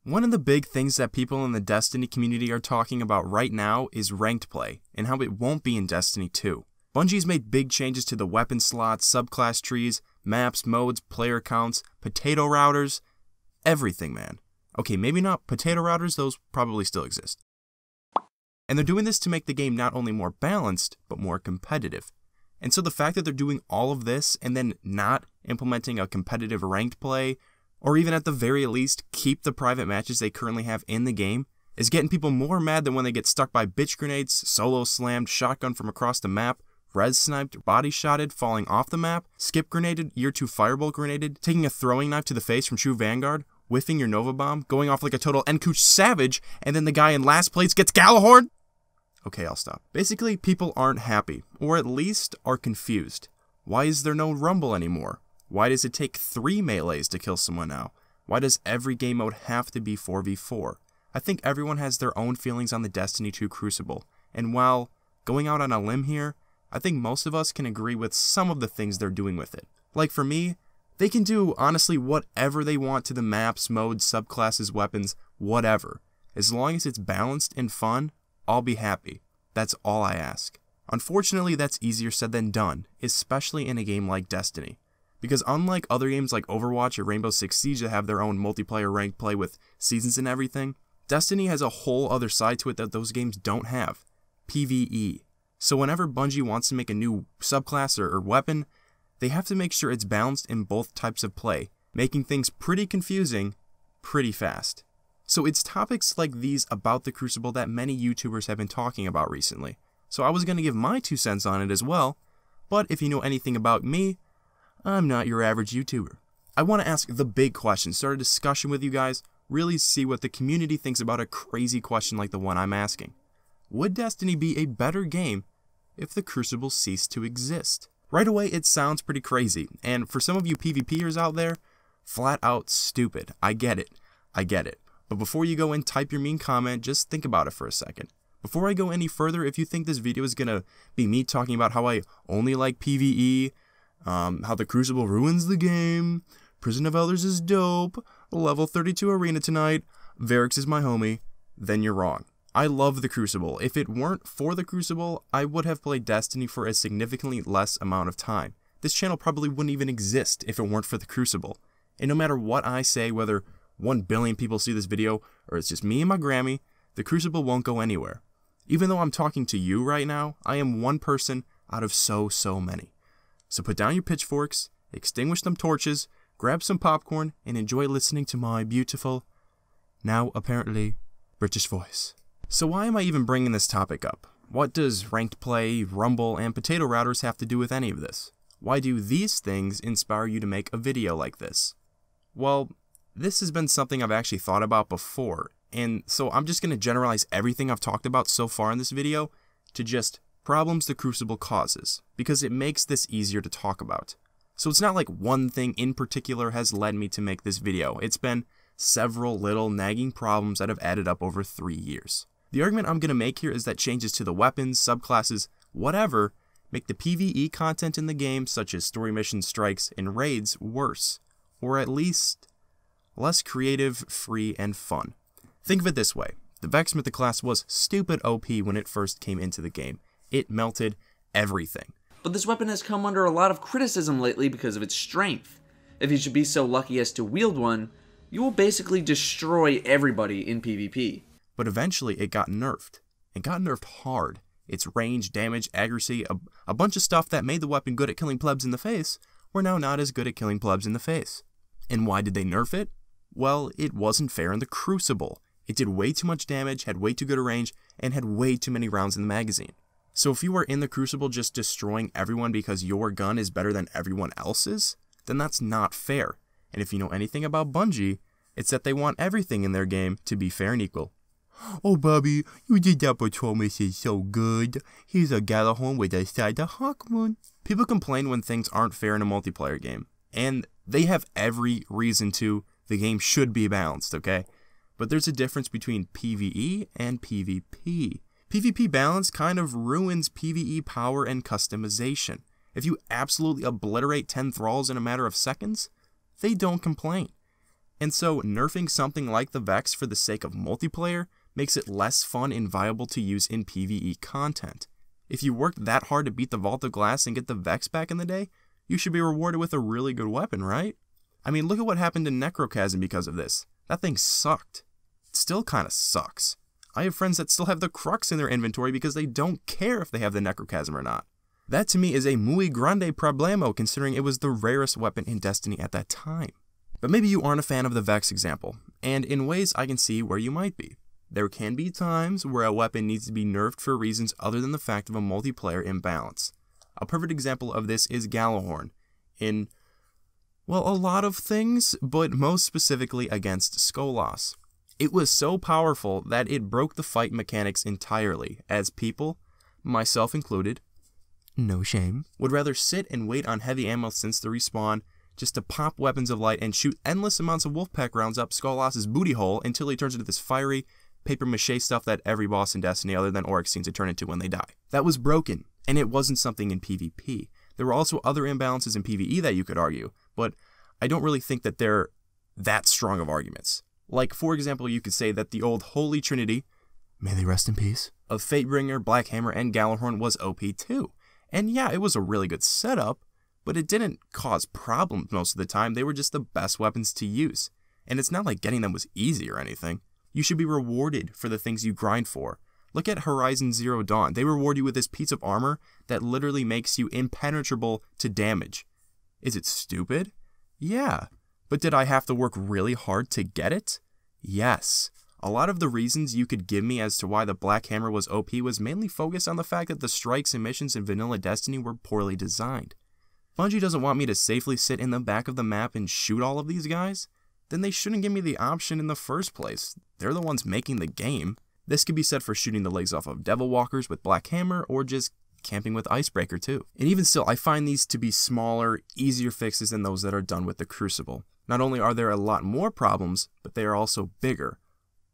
One of the big things that people in the Destiny community are talking about right now is ranked play, and how it won't be in Destiny 2. Bungie's made big changes to the weapon slots, subclass trees, maps, modes, player counts, potato routers, everything, man. Okay, maybe not potato routers, those probably still exist. And they're doing this to make the game not only more balanced, but more competitive. And so the fact that they're doing all of this and then not implementing a competitive ranked play, or even at the very least keep the private matches they currently have in the game, is getting people more mad than when they get stuck by bitch grenades, solo slammed, shotgun from across the map, res sniped, body shotted, falling off the map, skip grenaded, year 2 fireball grenaded, taking a throwing knife to the face from True Vanguard, whiffing your Nova Bomb, going off like a total Encouch savage, and then the guy in last place gets Galahorn? Okay, I'll stop. Basically, people aren't happy, or at least are confused. Why is there no Rumble anymore? Why does it take 3 melees to kill someone now? Why does every game mode have to be 4v4? I think everyone has their own feelings on the Destiny 2 Crucible, and while going out on a limb here, I think most of us can agree with some of the things they're doing with it. Like for me, they can do honestly whatever they want to the maps, modes, subclasses, weapons, whatever. As long as it's balanced and fun, I'll be happy. That's all I ask. Unfortunately, that's easier said than done, especially in a game like Destiny. Because unlike other games like Overwatch or Rainbow Six Siege that have their own multiplayer ranked play with seasons and everything, Destiny has a whole other side to it that those games don't have. PvE. So whenever Bungie wants to make a new subclass or weapon, they have to make sure it's balanced in both types of play, making things pretty confusing, pretty fast. So it's topics like these about the Crucible that many YouTubers have been talking about recently. So I was going to give my 2 cents on it as well, but if you know anything about me, I'm not your average YouTuber. I want to ask the big question, start a discussion with you guys, really see what the community thinks about a crazy question like the one I'm asking. Would Destiny be a better game if the Crucible ceased to exist? Right away, it sounds pretty crazy, and for some of you PvPers out there, flat out stupid. I get it. But before you go and type your mean comment, just think about it for a second. Before I go any further, if you think this video is gonna be me talking about how I only like PvE, how the Crucible ruins the game, Prison of Elders is dope, level 32 arena tonight, Varix is my homie, then you're wrong. I love the Crucible. If it weren't for the Crucible, I would have played Destiny for a significantly less amount of time. This channel probably wouldn't even exist if it weren't for the Crucible. And no matter what I say, whether 1 billion people see this video, or it's just me and my Grammy, the Crucible won't go anywhere. Even though I'm talking to you right now, I am one person out of so many. So put down your pitchforks, extinguish them torches, grab some popcorn, and enjoy listening to my beautiful, now apparently, British voice. So why am I even bringing this topic up? What does ranked play, Rumble, and potato routers have to do with any of this? Why do these things inspire you to make a video like this? Well, this has been something I've actually thought about before, and so I'm just going to generalize everything I've talked about so far in this video to just problems the Crucible causes, because it makes this easier to talk about. So it's not like one thing in particular has led me to make this video. It's been several little nagging problems that have added up over 3 years. The argument I'm going to make here is that changes to the weapons, subclasses, whatever, make the PvE content in the game, such as story missions, strikes, and raids, worse, or at least less creative, free, and fun. Think of it this way. The Vex Mythic class was stupid OP when it first came into the game. It melted everything. But this weapon has come under a lot of criticism lately because of its strength. If you should be so lucky as to wield one, you will basically destroy everybody in PvP. But eventually it got nerfed. It got nerfed hard. Its range, damage, accuracy, a bunch of stuff that made the weapon good at killing plebs in the face were now not as good at killing plebs in the face. And why did they nerf it? Well, it wasn't fair in the Crucible. It did way too much damage, had way too good a range, and had way too many rounds in the magazine. So if you are in the Crucible just destroying everyone because your gun is better than everyone else's, then that's not fair. And if you know anything about Bungie, it's that they want everything in their game to be fair and equal. Oh, Bobby, you did that patrol mission so good. Here's a Galahorn with a side of Hawkmoon. People complain when things aren't fair in a multiplayer game, and they have every reason to. The game should be balanced, okay? But there's a difference between PvE and PvP. PvP balance kind of ruins PvE power and customization. If you absolutely obliterate 10 thralls in a matter of seconds, they don't complain. And so nerfing something like the Vex for the sake of multiplayer makes it less fun and viable to use in PvE content. If you worked that hard to beat the Vault of Glass and get the Vex back in the day, you should be rewarded with a really good weapon, right? I mean, look at what happened to Necrochasm because of this. That thing sucked. It still kinda sucks. I have friends that still have the Crux in their inventory because they don't care if they have the Necrochasm or not. That to me is a muy grande problema considering it was the rarest weapon in Destiny at that time. But maybe you aren't a fan of the Vex example, and in ways I can see where you might be. There can be times where a weapon needs to be nerfed for reasons other than the fact of a multiplayer imbalance. A perfect example of this is Gjallarhorn in, well, a lot of things, but most specifically against Skolas. It was so powerful that it broke the fight mechanics entirely, as people, myself included, no shame, would rather sit and wait on heavy ammo since the respawn just to pop weapons of light and shoot endless amounts of Wolfpack rounds up Skolas' booty hole until he turns into this fiery, papier-mâché stuff that every boss in Destiny other than Oryx seems to turn into when they die. That was broken, and it wasn't something in PvP. There were also other imbalances in PvE that you could argue, but I don't really think that they're that strong of arguments. Like, for example, you could say that the old Holy Trinity, may they rest in peace, of Fatebringer, Black Hammer, and Gjallarhorn was OP too. And yeah, it was a really good setup, but it didn't cause problems most of the time. They were just the best weapons to use. And it's not like getting them was easy or anything. You should be rewarded for the things you grind for. Look at Horizon Zero Dawn. They reward you with this piece of armor that literally makes you impenetrable to damage. Is it stupid? Yeah. But did I have to work really hard to get it? Yes. A lot of the reasons you could give me as to why the Black Hammer was OP was mainly focused on the fact that the strikes and missions in vanilla Destiny were poorly designed. Bungie doesn't want me to safely sit in the back of the map and shoot all of these guys? Then they shouldn't give me the option in the first place. They're the ones making the game. This could be said for shooting the legs off of Devil Walkers with Black Hammer or just camping with Icebreaker too. And even still, I find these to be smaller, easier fixes than those that are done with the Crucible. Not only are there a lot more problems, but they are also bigger.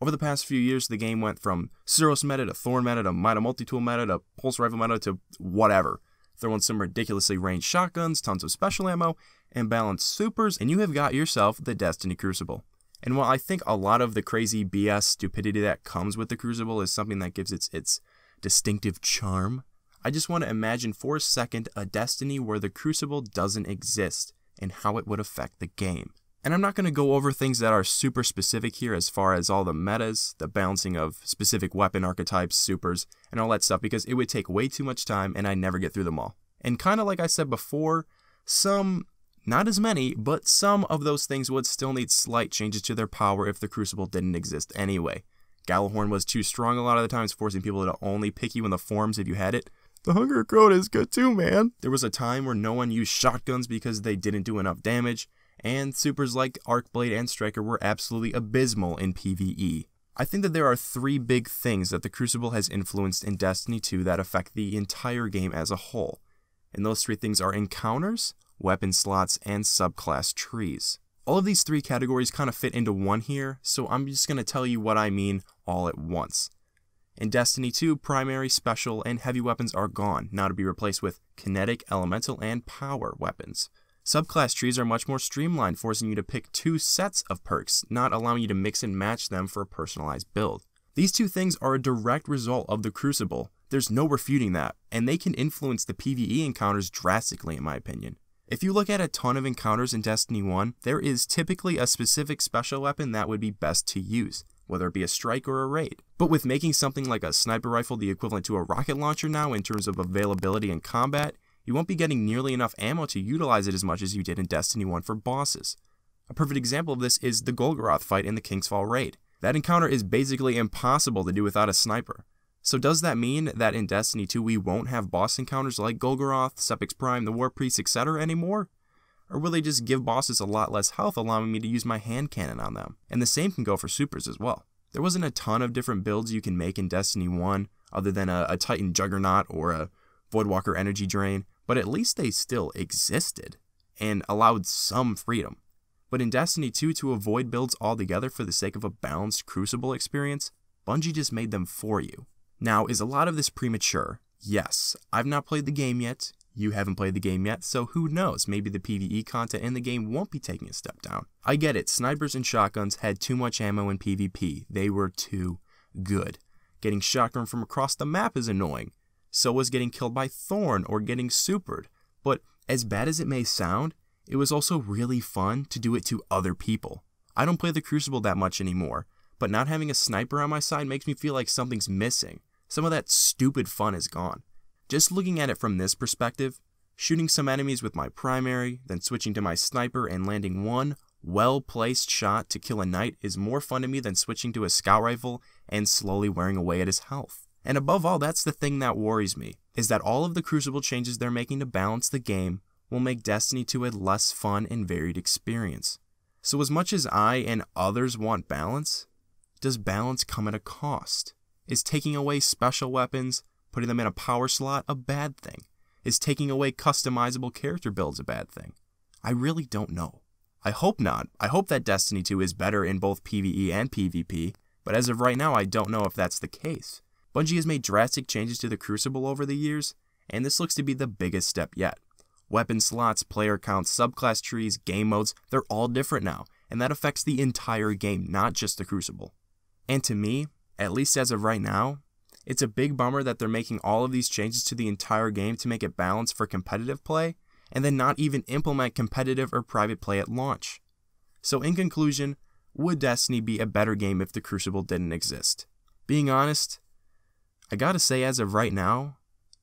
Over the past few years, the game went from Suros meta to Thorn meta to Mida Multi-Tool meta to Pulse Rifle meta to whatever. Throw in some ridiculously ranged shotguns, tons of special ammo, and balanced supers, and you have got yourself the Destiny Crucible. And while I think a lot of the crazy BS stupidity that comes with the Crucible is something that gives its distinctive charm, I just want to imagine for a second a Destiny where the Crucible doesn't exist and how it would affect the game. And I'm not going to go over things that are super specific here as far as all the metas, the balancing of specific weapon archetypes, supers, and all that stuff because it would take way too much time and I'd never get through them all. And kind of like I said before, some, not as many, but some of those things would still need slight changes to their power if the Crucible didn't exist anyway. Gjallarhorn was too strong a lot of the times, forcing people to only pick you in the forms if you had it. The Hunger Code is good too, man. There was a time where no one used shotguns because they didn't do enough damage, and supers like Arcblade and Striker were absolutely abysmal in PvE. I think that there are three big things that the Crucible has influenced in Destiny 2 that affect the entire game as a whole. And those three things are encounters, weapon slots, and subclass trees. All of these three categories kind of fit into one here, so I'm just going to tell you what I mean all at once. In Destiny 2, primary, special, and heavy weapons are gone, now to be replaced with kinetic, elemental, and power weapons. Subclass trees are much more streamlined, forcing you to pick two sets of perks, not allowing you to mix and match them for a personalized build. These two things are a direct result of the Crucible. There's no refuting that, and they can influence the PvE encounters drastically in my opinion. If you look at a ton of encounters in Destiny 1, there is typically a specific special weapon that would be best to use, whether it be a strike or a raid. But with making something like a sniper rifle the equivalent to a rocket launcher now in terms of availability in combat, you won't be getting nearly enough ammo to utilize it as much as you did in Destiny 1 for bosses. A perfect example of this is the Golgoroth fight in the Kingsfall raid. That encounter is basically impossible to do without a sniper. So does that mean that in Destiny 2 we won't have boss encounters like Golgoroth, Sepix Prime, the War Priest, etc. anymore? Or will they just give bosses a lot less health, allowing me to use my hand cannon on them? And the same can go for supers as well. There wasn't a ton of different builds you can make in Destiny 1 other than a Titan Juggernaut or a Voidwalker Energy Drain, but at least they still existed and allowed some freedom. But in Destiny 2, to avoid builds altogether for the sake of a balanced Crucible experience, Bungie just made them for you. Now, is a lot of this premature? Yes. I've not played the game yet. You haven't played the game yet, so who knows, maybe the PvE content in the game won't be taking a step down. I get it, snipers and shotguns had too much ammo in PvP. They were too good. Getting shotgun from across the map is annoying. So was getting killed by Thorn or getting supered. But as bad as it may sound, it was also really fun to do it to other people. I don't play the Crucible that much anymore, but not having a sniper on my side makes me feel like something's missing. Some of that stupid fun is gone. Just looking at it from this perspective, shooting some enemies with my primary, then switching to my sniper and landing one well-placed shot to kill a knight is more fun to me than switching to a scout rifle and slowly wearing away at his health. And above all, that's the thing that worries me, is that all of the Crucible changes they're making to balance the game will make Destiny 2 a less fun and varied experience. So as much as I and others want balance, does balance come at a cost? Is taking away special weapons, putting them in a power slot, a bad thing? Is taking away customizable character builds a bad thing? I really don't know. I hope not. I hope that Destiny 2 is better in both PvE and PvP, but as of right now I don't know if that's the case. Bungie has made drastic changes to the Crucible over the years, and this looks to be the biggest step yet. Weapon slots, player counts, subclass trees, game modes, they're all different now, and that affects the entire game, not just the Crucible. And to me, at least as of right now, it's a big bummer that they're making all of these changes to the entire game to make it balanced for competitive play, and then not even implement competitive or private play at launch. So in conclusion, would Destiny be a better game if the Crucible didn't exist? Being honest, I gotta say as of right now,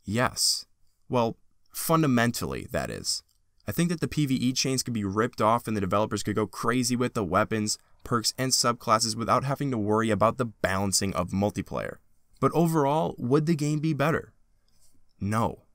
yes. Well, fundamentally, that is. I think that the PvE chains could be ripped off and the developers could go crazy with the weapons, perks, and subclasses without having to worry about the balancing of multiplayer. But overall, would the game be better? No.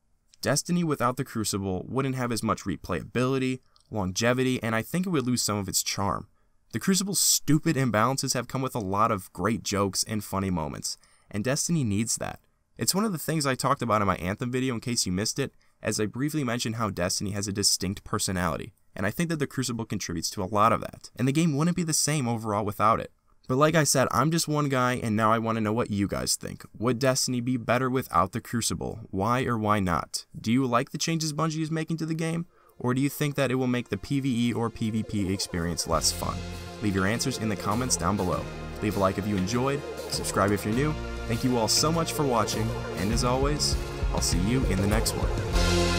Destiny without the Crucible wouldn't have as much replayability, longevity, and I think it would lose some of its charm. The Crucible's stupid imbalances have come with a lot of great jokes and funny moments, and Destiny needs that. It's one of the things I talked about in my Anthem video in case you missed it, as I briefly mentioned how Destiny has a distinct personality, and I think that the Crucible contributes to a lot of that, and the game wouldn't be the same overall without it. But like I said, I'm just one guy, and now I want to know what you guys think. Would Destiny be better without the Crucible? Why or why not? Do you like the changes Bungie is making to the game? Or do you think that it will make the PvE or PvP experience less fun? Leave your answers in the comments down below. Leave a like if you enjoyed, subscribe if you're new. Thank you all so much for watching, and as always, I'll see you in the next one.